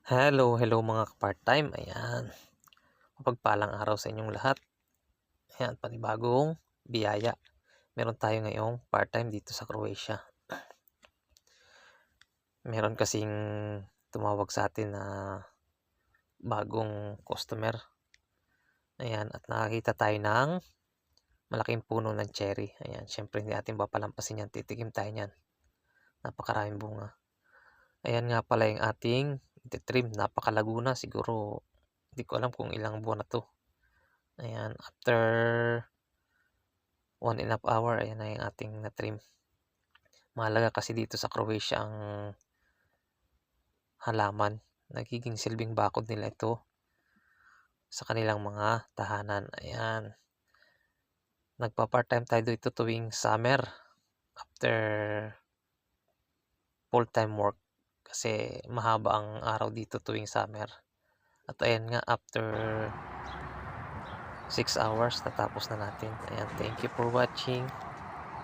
Hello mga ka-part-time. Ayan, mapagpalang araw sa inyong lahat. Ayan, panibagong biyaya. Meron tayo ngayong part-time dito sa Croatia. Meron kasing tumawag sa atin na bagong customer. Ayan, at nakakita tayo ng malaking puno ng cherry. Ayan, syempre hindi natin papalampasin yan. Titikim tayo niyan. Napakaraming bunga. Ayan nga pala yung ating trim. Napakalago na. Siguro, hindi ko alam kung ilang buwan na to. Ayan, after 1.5 hour, ayan na yung ating na-trim. Mahalaga kasi dito sa Croatia ang halaman. Nagiging silbing bakod nila ito sa kanilang mga tahanan. Ayan. Nagpa-part-time tayo dito tuwing summer after full-time work kasi mahaba ang araw dito tuwing summer. At ayan nga, after 6 hours natapos na natin. Ayan, thank you for watching.